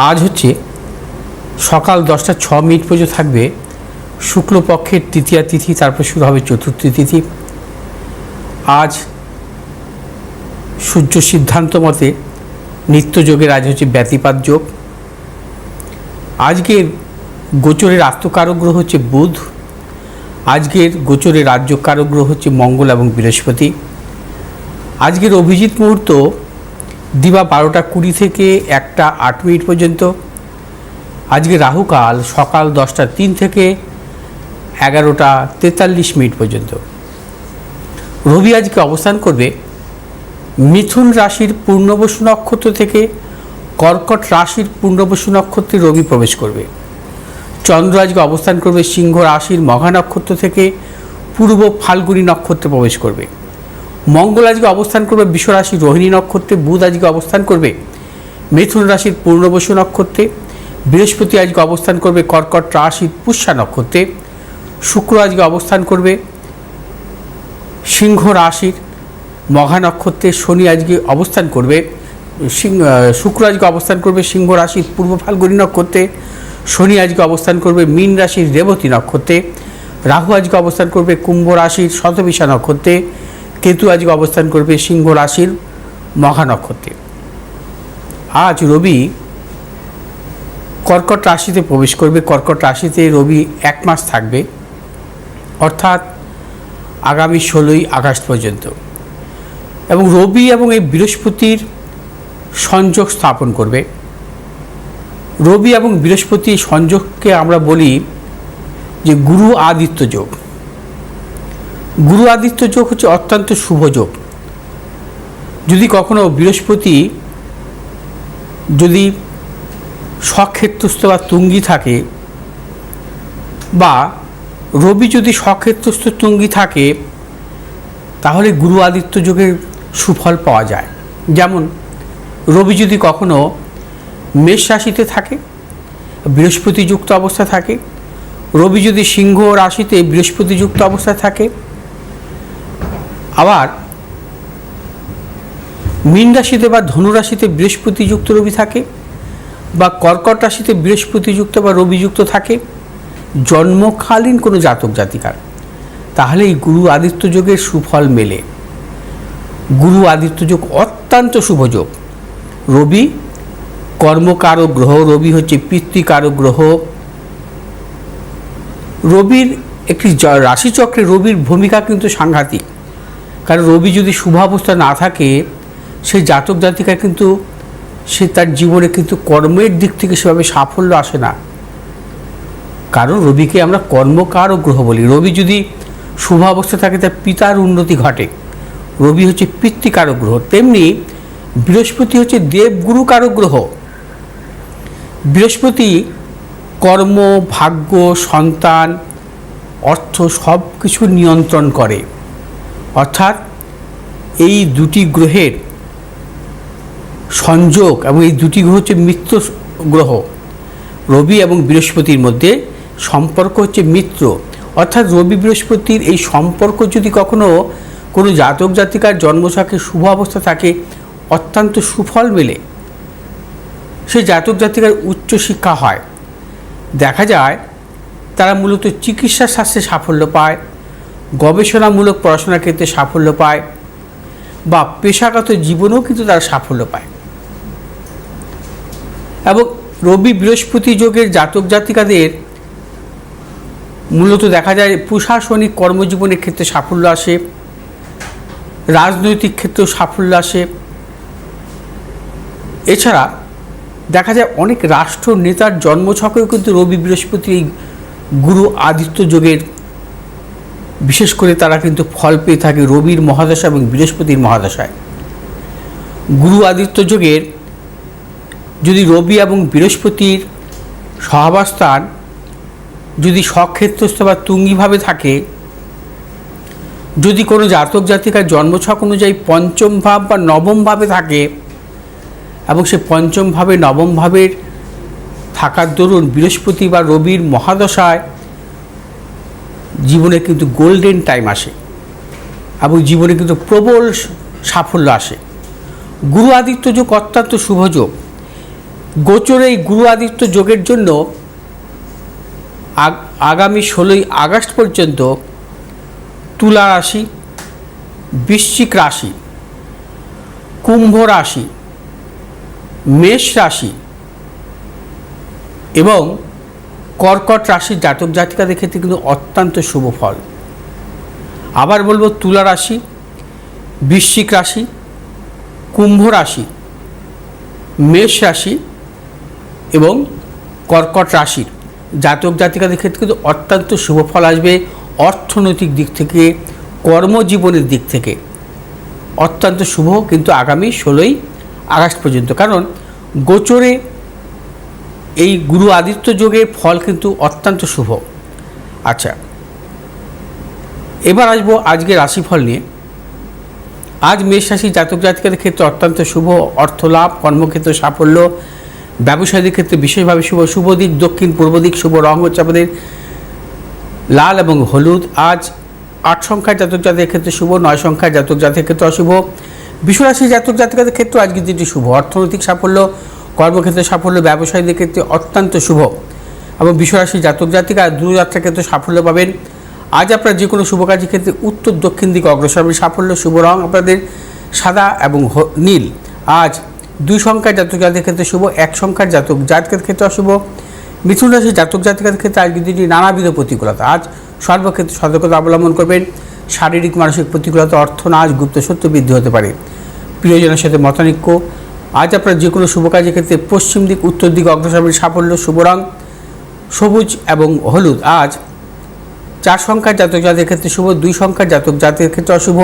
আজ হচ্ছে সকাল 10টা 6 মিনিট পর্যন্ত থাকবে শুক্লপক্ষের তৃতীয়া তিথি, তারপর শুরু হবে চতুর্থী তিথি। আজ সূর্য সিদ্ধান্ত মতে নিত্যযোগের আজ হচ্ছে ব্যতিপাত যোগ। আজকের গোচরের আত্মকারক গ্রহ হচ্ছে বুধ। আজকের গোচরের রাজ্যকারক গ্রহ হচ্ছে মঙ্গল এবং বৃহস্পতি। আজকের অভিজিৎ মুহূর্ত দিবা 12টা 20 থেকে 1টা 8 মিনিট পর্যন্ত। আজকে রাহুকাল সকাল 10টা 3 থেকে 11টা 43 মিনিট পর্যন্ত। রবি আজকে অবস্থান করবে মিথুন রাশির পূর্ণবসু নক্ষত্র থেকে কর্কট রাশির পূর্ণবসু নক্ষত্রে রবি প্রবেশ করবে। চন্দ্র আজকে অবস্থান করবে সিংহ রাশির মঘা নক্ষত্র থেকে পূর্ব ফাল্গুনী নক্ষত্রে প্রবেশ করবে। মঙ্গল আজকে অবস্থান করবে বৃষ রাশির রোহিণী নক্ষত্রে। বুধ আজকে অবস্থান করবে মিথুন রাশির পূর্ণবসু নক্ষত্রে। বৃহস্পতি আজকে অবস্থান করবে কর্কট রাশির পুষ্যা নক্ষত্রে। শুক্র আজকে অবস্থান করবে সিংহ রাশির মঘা নক্ষত্রে। শনি আজকে অবস্থান করবে শুক্র আজকে অবস্থান করবে সিংহ রাশির পূর্ব ফাল্গুনী নক্ষত্রে। শনি আজকে অবস্থান করবে মীন রাশির রেবতী নক্ষত্রে। রাহু আজকে অবস্থান করবে কুম্ভ রাশির শতবিশা নক্ষত্রে। কেতু আজকে অবস্থান করবে সিংহ রাশির মঘা নক্ষত্রে। আজ রবি কর্কট রাশিতে প্রবেশ করবে। কর্কট রাশিতে রবি 1 মাস থাকবে, অর্থাৎ আগামী 16ই আগস্ট পর্যন্ত। এবং রবি এবং এই বৃহস্পতির সংযোগ স্থাপন করবে। রবি এবং বৃহস্পতি সংযোগকে আমরা বলি যে গুরু আদিত্য যোগ। গুরু আদিত্য যোগ হচ্ছে অত্যন্ত শুভ যোগ। যদি কখনো বৃহস্পতি যদি স্বক্ষেত্রস্থ বা তুঙ্গি থাকে, বা রবি যদি স্বক্ষেত্রস্থ তুঙ্গি থাকে, তাহলে গুরু আদিত্য যোগের সুফল পাওয়া যায়। যেমন রবি যদি কখনো মেষ রাশিতে থাকে, বৃহস্পতিযুক্ত অবস্থা থাকে। রবি যদি সিংহ রাশিতে বৃহস্পতিযুক্ত অবস্থা থাকে। আবার মীন রাশিতে বা ধনু রাশিতে বৃহস্পতিযুক্ত রবি থাকে, বা কর্কট রাশিতে বৃহস্পতিযুক্ত বা রবিযুক্ত থাকে জন্মকালীন কোনো জাতক জাতিকার, তাহলে এই গুরু আদিত্য যোগের সুফল মেলে। গুরু আদিত্য যোগ অত্যন্ত শুভ যোগ। রবি কর্মকারক গ্রহ, রবি হচ্ছে পিতৃকারক গ্রহ। রবির একটি রাশিচক্রে রবির ভূমিকা কিন্তু সাংঘাতিক। কারণ রবি যদি শুভাবস্থা না থাকে, সেই জাতক জাতিকা কিন্তু সে তার জীবনে কিন্তু কর্মের দিক থেকে সেভাবে সাফল্য আসে না। কারণ রবিকে আমরা কর্মকারক গ্রহ বলি। রবি যদি শুভাবস্থা থাকে, তার পিতার উন্নতি ঘটে। রবি হচ্ছে পিতৃকারক গ্রহ। তেমনি বৃহস্পতি হচ্ছে দেবগুরু কারক গ্রহ। বৃহস্পতি কর্ম, ভাগ্য, সন্তান, অর্থ সব কিছু নিয়ন্ত্রণ করে। অর্থাৎ এই দুটি গ্রহের সংযোগ, এবং এই দুটি গ্রহ হচ্ছে মিত্র গ্রহ। রবি এবং বৃহস্পতির মধ্যে সম্পর্ক হচ্ছে মিত্র। অর্থাৎ রবি বৃহস্পতির এই সম্পর্ক যদি কখনো কোনো জাতক জাতিকার জন্মছকে শুভ অবস্থা থাকে, অত্যন্ত সুফল মেলে। সেই জাতক জাতিকার উচ্চশিক্ষা হয়। দেখা যায় তারা মূলত চিকিৎসা শাস্ত্রে সাফল্য পায়, গবেষণামূলক পড়াশোনার ক্ষেত্রে সাফল্য পায়, বা পেশাগত জীবনেও কিন্তু তারা সাফল্য পায়। এবং রবি বৃহস্পতি যোগের জাতক জাতিকাদের মূলত দেখা যায় প্রশাসনিক কর্মজীবনের ক্ষেত্রে সাফল্য আসে, রাজনৈতিক ক্ষেত্রেও সাফল্য আসে। এছাড়া দেখা যায় অনেক রাষ্ট্র নেতার জন্মছকেও কিন্তু রবি বৃহস্পতি এই গুরু আদিত্য যোগের বিশেষ করে তারা কিন্তু ফল পেয়ে থাকে রবির মহাদশা এবং বৃহস্পতির মহাদশায়। গুরু আদিত্য যোগের যদি রবি এবং বৃহস্পতির সহাবস্থান যদি স্বক্ষেত্রস্থ বা তুঙ্গিভাবে থাকে, যদি কোনো জাতক জাতিকার জন্মছক অনুযায়ী পঞ্চম ভাব বা নবম ভাবে থাকে, এবং সে পঞ্চম ভাবে নবম ভাবের থাকার দরুন বৃহস্পতি বা রবির মহাদশায় জীবনে কিন্তু গোল্ডেন টাইম আসে, এবং জীবনে কিন্তু প্রবল সাফল্য আসে। গুরু আদিত্য যোগ অত্যন্ত শুভ যোগ। গোচরে এই গুরু আদিত্য যোগের জন্য আগামী 16ই আগস্ট পর্যন্ত তুলা রাশি, বৃশ্চিক রাশি, কুম্ভ রাশি, মেষ রাশি এবং কর্কট রাশির জাতক জাতিকাদের ক্ষেত্রে কিন্তু অত্যন্ত শুভ ফল। আবার বলবো, তুলা রাশি, বৃশ্চিক রাশি, কুম্ভ রাশি, মেষ রাশি এবং কর্কট রাশির জাতক জাতিকাদের ক্ষেত্রে কিন্তু অত্যন্ত শুভ ফল আসবে। অর্থনৈতিক দিক থেকে, কর্মজীবনের দিক থেকে অত্যন্ত শুভ কিন্তু আগামী 16ই আগস্ট পর্যন্ত, কারণ গোচরে এই গুরু আদিত্য যোগের ফল কিন্তু অত্যন্ত শুভ। আচ্ছা, এবার আসবো আজকে রাশিফল নিয়ে। আজ মেষ রাশি জাতক জাতিকাদের ক্ষেত্রে অত্যন্ত শুভ, অর্থ লাভ, কর্মক্ষেত্রে সাফল্য, ব্যবসায়ীদের ক্ষেত্রে বিশেষভাবে শুভ। শুভ দিক দক্ষিণ পূর্ব দিক, শুভ রং হচ্ছে আমাদের লাল এবং হলুদ। আজ 8 সংখ্যার জাতক জাতিকের ক্ষেত্রে শুভ, 9 সংখ্যার জাতক জাতিকের ক্ষেত্রে অশুভ। বিশ্বরাশি জাতক জাতিকাদের ক্ষেত্রে আজকের দিনটি শুভ, অর্থনৈতিক সাফল্য, কর্মক্ষেত্রে সাফল্য, ব্যবসায়ীদের ক্ষেত্রে অত্যন্ত শুভ এবং বিশ্বরাশি জাতক জাতিকা দূরযাত্রার ক্ষেত্রে সাফল্য পাবেন। আজ আপনার যে কোনো শুভ কাজের ক্ষেত্রে উত্তর দক্ষিণ দিকে অগ্রসর হবে সাফল্য। শুভ রং আপনাদের সাদা এবং নীল। আজ 2 সংখ্যার জাতক জাতিকের ক্ষেত্রে শুভ, 1 সংখ্যার জাতক জাতিকের ক্ষেত্রে অশুভ। মিথুন রাশি জাতক জাতিকাদের ক্ষেত্রে আজকের দিনটি নানাবিধ প্রতিকূলতা। আজ সর্বক্ষেত্রে সতর্কতা অবলম্বন করবেন। শারীরিক মানসিক প্রতিকূলতা, অর্থনাশ, গুপ্ত সত্য বৃদ্ধি হতে পারে। প্রিয়জনের সাথে মতানৈক্য। আজ আপনার যে কোনো শুভ কাজের ক্ষেত্রে পশ্চিম দিক উত্তর দিকে অগ্রসর হবে সাফল্য। শুভ রং সবুজ এবং হলুদ। আজ 4 সংখ্যার জাতক জাতিকের ক্ষেত্রে শুভ, 2 সংখ্যার জাতক জাতিকের ক্ষেত্রে অশুভ।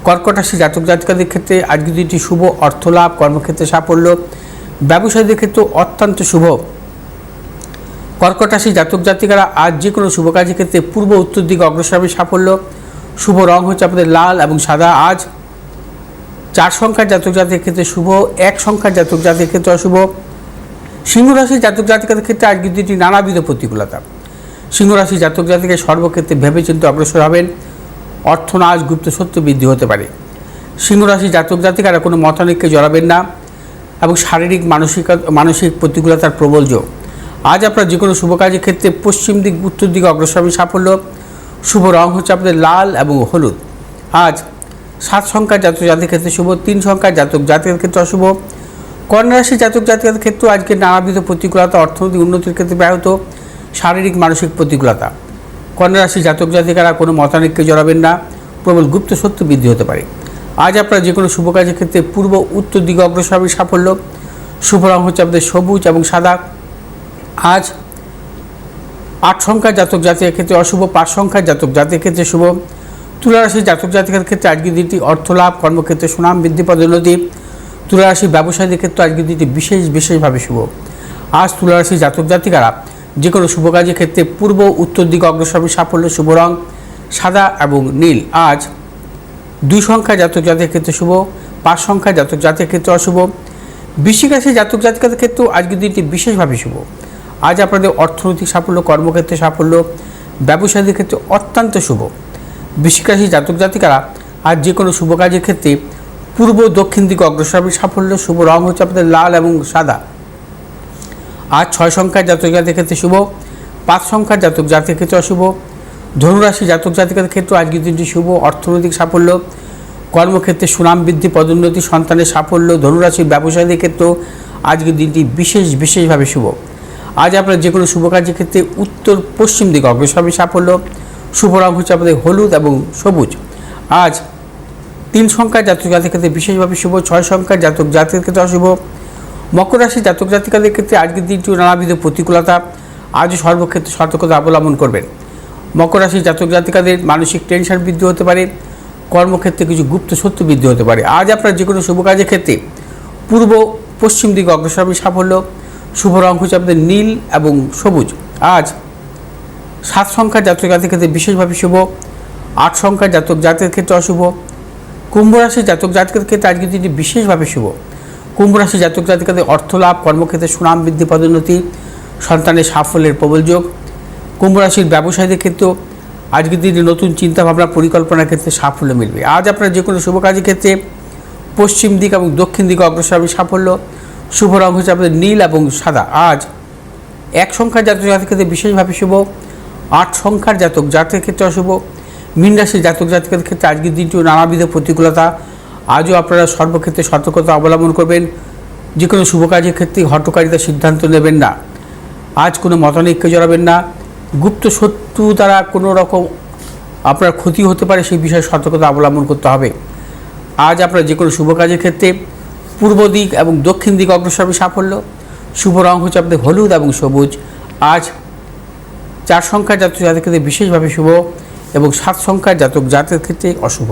কর্কট রাশি জাতক জাতিকাদের ক্ষেত্রে আজকের দিনটি শুভ, অর্থ লাভ, কর্মক্ষেত্রে সাফল্য, ব্যবসায়ীদের ক্ষেত্রে অত্যন্ত শুভ। কর্কট রাশি জাতক জাতিকারা আজ যে কোনো শুভ কাজের ক্ষেত্রে পূর্ব উত্তর দিকে অগ্রসর হবে সাফল্য। শুভ রং হচ্ছে আপনাদের লাল এবং সাদা। আজ 4 সংখ্যার জাতক জাতিকের ক্ষেত্রে শুভ, 1 সংখ্যার জাতক জাতিকের ক্ষেত্রে অশুভ। সিংহ রাশি জাতক জাতিকাদের ক্ষেত্রে আজকের দিনটি নানাবিধ প্রতিকূলতা। সিংহ রাশি জাতক জাতিকে সর্বক্ষেত্রে ভেবেচিন্তে অগ্রসর হবেন। অর্থনাশ, গুপ্ত সত্য বৃদ্ধি হতে পারে। সিংহ রাশি জাতক জাতিকারা কোনো মতানৈক্যে জড়াবেন না এবং শারীরিক মানসিক প্রতিকূলতার প্রবল যোগ। আজ আপনার যে কোনো শুভ কাজের ক্ষেত্রে পশ্চিম দিক উত্তর দিকে অগ্রসর হবে সাফল্য। শুভ রং হচ্ছে আপনাদের লাল এবং হলুদ। আজ 7 সংখ্যার জাতক জাতিকের ক্ষেত্রে শুভ, 3 সংখ্যার জাতক জাতিকের ক্ষেত্রে অশুভ। কন্যা রাশি জাতক জাতিকাদের ক্ষেত্রে আজকে নানাবিধ প্রতিকূলতা, অর্থনৈতিক উন্নতির ক্ষেত্রে ব্যাহত, শারীরিক মানসিক প্রতিকূলতা। কন্যা রাশি জাতক জাতিকারা কোনো মতানৈক্যে জড়াবেন না, প্রবল গুপ্ত সত্য বৃদ্ধি হতে পারে। আজ আপনার যে কোনো শুভ কাজের ক্ষেত্রে পূর্ব উত্তর দিকে অগ্রসর হবে সাফল্য। শুভ রং হচ্ছে আপনাদের সবুজ এবং সাদা। আজ 8 সংখ্যার জাতক জাতিকের ক্ষেত্রে অশুভ, 5 সংখ্যার জাতক জাতিকের ক্ষেত্রে শুভ। তুলা রাশির জাতক জাতিকার ক্ষেত্রে আজকের দিনটি অর্থ লাভ, কর্মক্ষেত্রে সুনাম বৃদ্ধি, পদোন্নতি। তুলা রাশির ব্যবসায়ীদের ক্ষেত্রে আজকের দিনটি বিশেষভাবে শুভ। আজ তুলা রাশির জাতক জাতিকারা যে কোনো শুভ কাজের ক্ষেত্রে পূর্ব উত্তর দিকে অগ্রসর হবে সাফল্য। শুভ রং সাদা এবং নীল। আজ 2 সংখ্যার জাতক জাতিকের ক্ষেত্রে শুভ, 5 সংখ্যার জাতক জাতিকের ক্ষেত্রে অশুভ। বৃশ্চিক রাশির জাতক জাতিকাদের ক্ষেত্রেও আজকের দিনটি বিশেষভাবে শুভ। আজ আপনাদের অর্থনৈতিক সাফল্য, কর্মক্ষেত্রে সাফল্য, ব্যবসায়ীদের ক্ষেত্রে অত্যন্ত শুভ। বৃশ্চিক রাশির জাতক জাতিকারা আজ যে কোনো শুভ কাজের ক্ষেত্রে পূর্ব দক্ষিণ দিকে অগ্রসর হবে সাফল্য। শুভ রং হচ্ছে আপনাদের লাল এবং সাদা। আজ 6 সংখ্যার জাতক জাতিকের ক্ষেত্রে শুভ, 5 সংখ্যার জাতক জাতিকের ক্ষেত্রে অশুভ। ধনুরাশি জাতক জাতিকাদের ক্ষেত্রে আজকের দিনটি শুভ, অর্থনৈতিক সাফল্য, কর্মক্ষেত্রে সুনাম বৃদ্ধি, পদোন্নতি, সন্তানের সাফল্য। ধনুরাশির ব্যবসায়ীদের ক্ষেত্রেও আজকের দিনটি বিশেষভাবে শুভ। আজ আপনার যে কোনো শুভ কাজের ক্ষেত্রে উত্তর পশ্চিম দিকে অগ্রসর হবে সাফল্য। শুভ রং হচ্ছে আপনাদের হলুদ এবং সবুজ। আজ 3 সংখ্যার জাতক জাতিকের ক্ষেত্রে বিশেষভাবে শুভ, 6 সংখ্যার জাতক জাতিকের ক্ষেত্রে অশুভ। মকর রাশির জাতক জাতিকাদের ক্ষেত্রে আজকের দিনটিও নানাবিধ প্রতিকূলতা। আজও সর্বক্ষেত্রে সতর্কতা অবলম্বন করবেন। মকর রাশির জাতক জাতিকাদের মানসিক টেনশন বৃদ্ধি হতে পারে, কর্মক্ষেত্রে কিছু গুপ্ত সত্য বৃদ্ধি হতে পারে। আজ আপনার যে কোনো শুভ কাজের ক্ষেত্রে পূর্ব পশ্চিম দিকে অগ্রসর হবে সাফল্য। শুভ রং হচ্ছে আপনাদের নীল এবং সবুজ। আজ 7 সংখ্যার জাতক জাতিকের ক্ষেত্রে বিশেষভাবে শুভ, 8 সংখ্যার জাতক জাতিকের ক্ষেত্রে অশুভ। কুম্ভ রাশির জাতক জাতিকের ক্ষেত্রে আজকের দিনটি বিশেষভাবে শুভ। কুম্ভ রাশির জাতক জাতিকাদের অর্থ লাভ, কর্মক্ষেত্রে সুনাম বৃদ্ধি, পদোন্নতি, সন্তানের সাফল্যের প্রবল যোগ। কুম্ভ রাশির ব্যবসায়ীদের ক্ষেত্রেও আজকের দিনে নতুন চিন্তাভাবনা, পরিকল্পনার ক্ষেত্রে সাফল্য মিলবে। আজ আপনার যে কোনো শুভ কাজের ক্ষেত্রে পশ্চিম দিক এবং দক্ষিণ দিকে অগ্রসর হবে সাফল্য। শুভ রং হচ্ছে আপনাদের নীল এবং সাদা। আজ 1 সংখ্যার জাতক জাতির ক্ষেত্রে বিশেষভাবে শুভ, 8 সংখ্যার জাতক জাতকের ক্ষেত্রে অশুভ। মীন রাশির জাতক জাতিকের ক্ষেত্রে আজকের দিনটিও নানাবিধ প্রতিকূলতা। আজও আপনারা সর্বক্ষেত্রে সতর্কতা অবলম্বন করবেন। যে কোনো শুভ কাজের ক্ষেত্রে হঠকারিতার সিদ্ধান্ত নেবেন না। আজ কোনো মতানৈক্যে জড়াবেন না। গুপ্ত শত্রু দ্বারা কোনো রকম আপনার ক্ষতি হতে পারে, সেই বিষয়ে সতর্কতা অবলম্বন করতে হবে। আজ আপনার যে কোনো শুভ কাজের ক্ষেত্রে পূর্ব দিক এবং দক্ষিণ দিক অগ্রসর হবে সাফল্য। শুভ রং হচ্ছে আপনাদের হলুদ এবং সবুজ। আজ 4 সংখ্যার জাতক জাতকের ক্ষেত্রে বিশেষভাবে শুভ এবং 7 সংখ্যার জাতক জাতকের ক্ষেত্রে অশুভ।